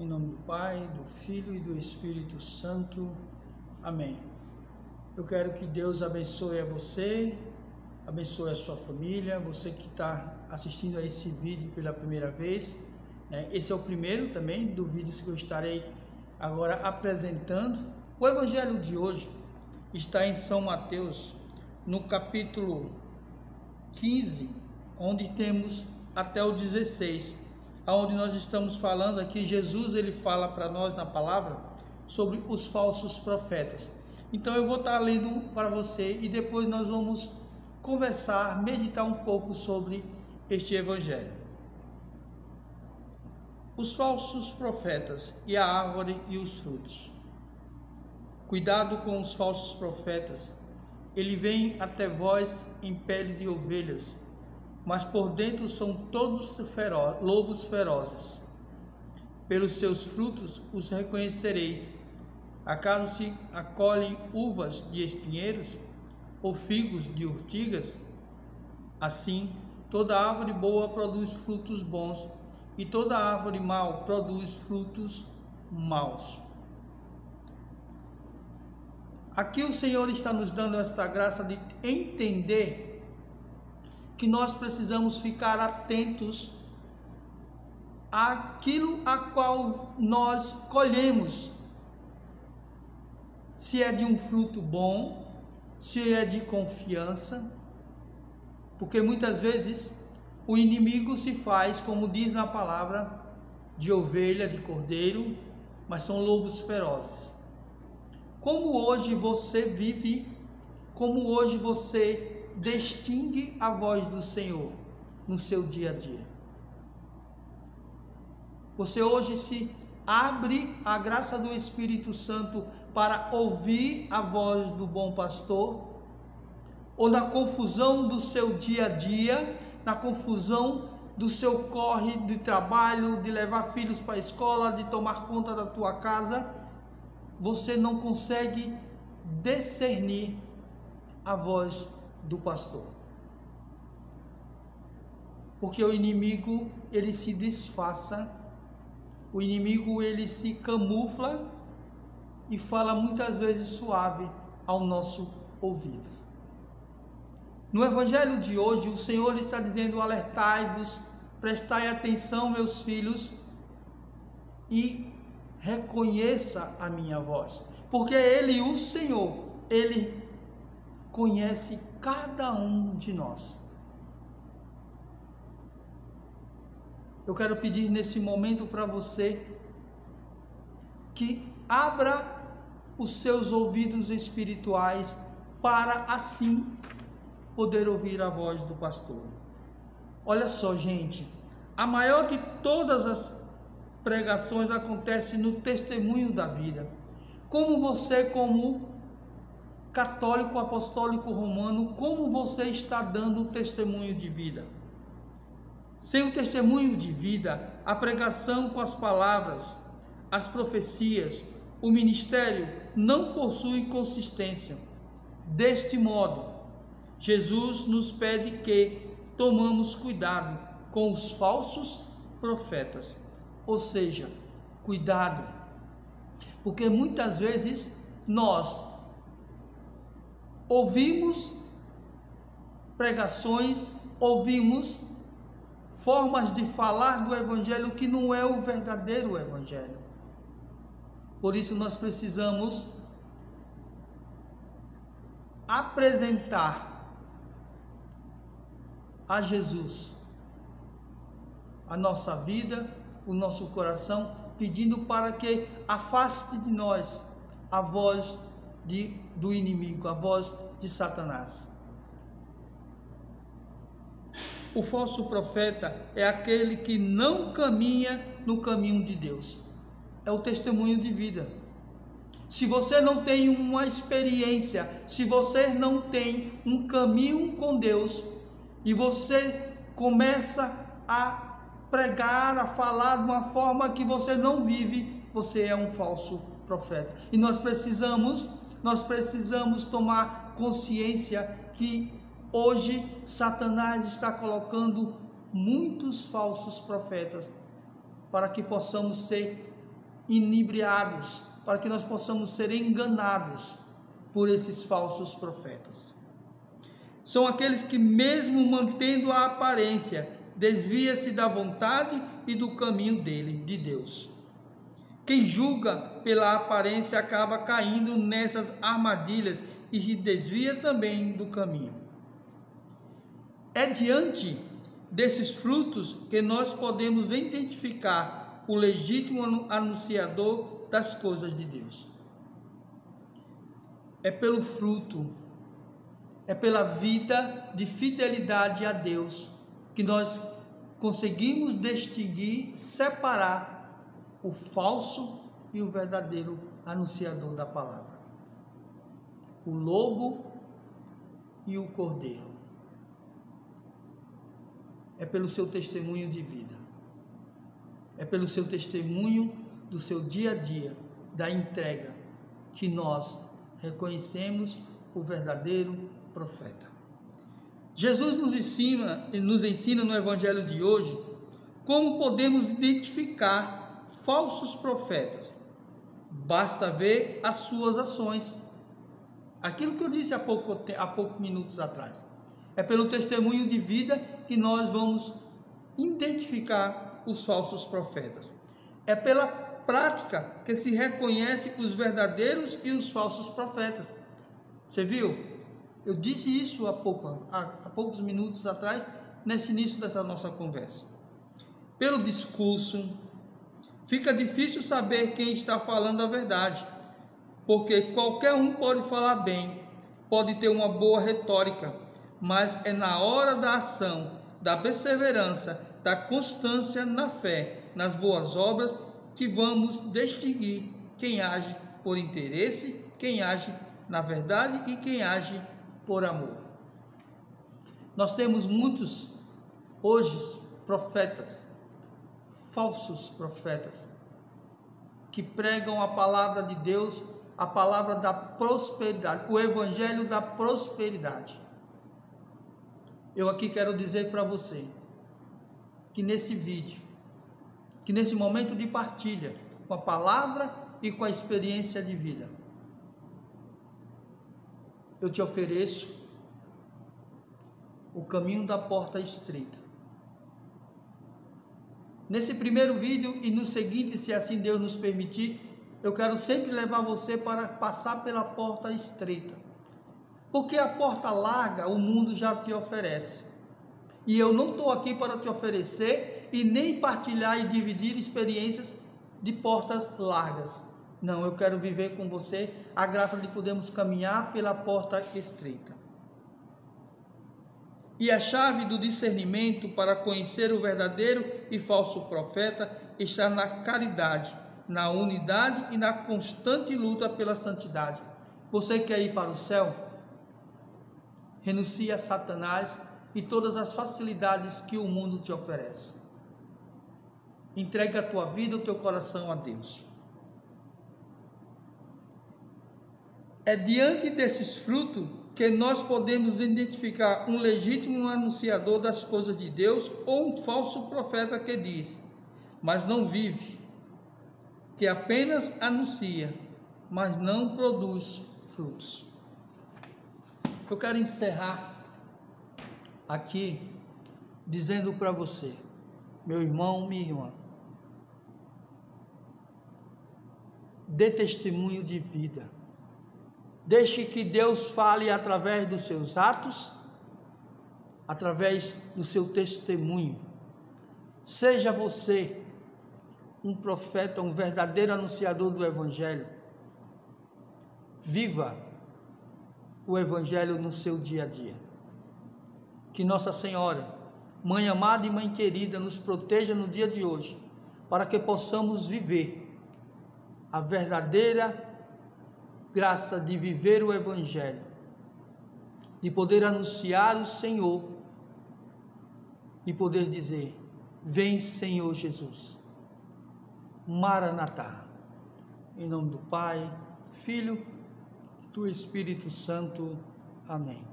Em nome do Pai, do Filho e do Espírito Santo. Amém. Eu quero que Deus abençoe a você, abençoe a sua família, você que está assistindo a esse vídeo pela primeira vez. Esse é o primeiro também do vídeo que eu estarei agora apresentando. O Evangelho de hoje está em São Mateus, no capítulo 15, onde temos até o 16, onde nós estamos falando aqui. Jesus ele fala para nós na palavra sobre os falsos profetas. Então eu vou estar lendo para você e depois nós vamos conversar, meditar um pouco sobre este evangelho. Os falsos profetas e a árvore e os frutos. Cuidado com os falsos profetas. Ele vem até vós em pele de ovelhas, mas por dentro são todos lobos ferozes. Pelos seus frutos os reconhecereis. Acaso se acolhem uvas de espinheiros ou figos de urtigas? Assim, toda árvore boa produz frutos bons, e toda árvore mau produz frutos maus. Aqui o Senhor está nos dando esta graça de entender que nós precisamos ficar atentos àquilo a qual nós colhemos. Se é de um fruto bom, se é de confiança, porque muitas vezes o inimigo se faz, como diz na palavra, de ovelha, de cordeiro, mas são lobos ferozes. Como hoje você vive, como hoje você distingue a voz do Senhor no seu dia a dia? Você hoje se abre à graça do Espírito Santo para ouvir a voz do bom pastor? Ou na confusão do seu dia a dia, na confusão do seu corre de trabalho, de levar filhos para a escola, de tomar conta da tua casa, você não consegue discernir a voz do pastor? Porque o inimigo ele se disfarça, o inimigo ele se camufla e fala muitas vezes suave ao nosso ouvido. No evangelho de hoje o Senhor está dizendo: alertai-vos, prestai atenção, meus filhos, e reconheça a minha voz, porque Ele, o Senhor, Ele conhece cada um de nós. Eu quero pedir nesse momento para você que abra os seus ouvidos espirituais para assim poder ouvir a voz do pastor. Olha só, gente, a maior de todas as pregações acontece no testemunho da vida. Como você, como católico apostólico romano, como você está dando testemunho de vida? Sem o testemunho de vida, a pregação com as palavras, as profecias, o ministério não possui consistência. Deste modo, Jesus nos pede que tomamos cuidado com os falsos profetas. Ou seja, cuidado, porque muitas vezes nós ouvimos pregações, ouvimos formas de falar do evangelho que não é o verdadeiro evangelho. Por isso nós precisamos apresentar a Jesus a nossa vida, o nosso coração, pedindo para que afaste de nós a voz do inimigo, a voz de Satanás. O falso profeta é aquele que não caminha no caminho de Deus. É o testemunho de vida. Se você não tem uma experiência, se você não tem um caminho com Deus, e você começa a pregar, a falar de uma forma que você não vive, você é um falso profeta. E nós precisamos tomar consciência que hoje Satanás está colocando muitos falsos profetas para que possamos ser inebriados, para que nós possamos ser enganados por esses falsos profetas. São aqueles que, mesmo mantendo a aparência, desvia-se da vontade e do caminho de Deus. Quem julga pela aparência acaba caindo nessas armadilhas e se desvia também do caminho. É diante desses frutos que nós podemos identificar o legítimo anunciador das coisas de Deus. É pelo fruto, é pela vida de fidelidade a Deus que nós conseguimos distinguir, separar o falso e o verdadeiro anunciador da palavra. O lobo e o cordeiro. É pelo seu testemunho de vida. É pelo seu testemunho do seu dia a dia, da entrega, que nós reconhecemos o verdadeiro profeta. Jesus nos ensina no Evangelho de hoje como podemos identificar falsos profetas. Basta ver as suas ações. Aquilo que eu disse há poucos minutos atrás. É pelo testemunho de vida que nós vamos identificar os falsos profetas. É pela prática que se reconhece os verdadeiros e os falsos profetas. Você viu? Eu disse isso há poucos minutos atrás, nesse início dessa nossa conversa. Pelo discurso, fica difícil saber quem está falando a verdade, porque qualquer um pode falar bem, pode ter uma boa retórica, mas é na hora da ação, da perseverança, da constância na fé, nas boas obras, que vamos distinguir quem age por interesse, quem age na verdade e quem age por amor. Nós temos muitos, hoje, profetas, falsos profetas, que pregam a palavra de Deus, a palavra da prosperidade, o evangelho da prosperidade. Eu aqui quero dizer para você, que nesse vídeo, que nesse momento de partilha, com a palavra e com a experiência de vida, eu te ofereço o caminho da porta estreita. Nesse primeiro vídeo e no seguinte, se assim Deus nos permitir, eu quero sempre levar você para passar pela porta estreita. Porque a porta larga o mundo já te oferece. E eu não estou aqui para te oferecer e nem partilhar e dividir experiências de portas largas. Não, eu quero viver com você a graça de podermos caminhar pela porta estreita. E a chave do discernimento para conhecer o verdadeiro e falso profeta está na caridade, na unidade e na constante luta pela santidade. Você quer ir para o céu? Renuncie a Satanás e todas as facilidades que o mundo te oferece. Entregue a tua vida, o teu coração a Deus. É diante desses frutos que nós podemos identificar um legítimo anunciador das coisas de Deus ou um falso profeta que diz, mas não vive, que apenas anuncia, mas não produz frutos. Eu quero encerrar aqui dizendo para você, meu irmão, minha irmã, dê testemunho de vida. Deixe que Deus fale através dos seus atos, através do seu testemunho. Seja você um profeta, um verdadeiro anunciador do Evangelho. Viva o Evangelho no seu dia a dia. Que Nossa Senhora, Mãe amada e Mãe querida, nos proteja no dia de hoje, para que possamos viver a verdadeira graça de viver o Evangelho, de poder anunciar o Senhor e poder dizer, vem Senhor Jesus, Maranatá, em nome do Pai, Filho e do Espírito Santo, amém.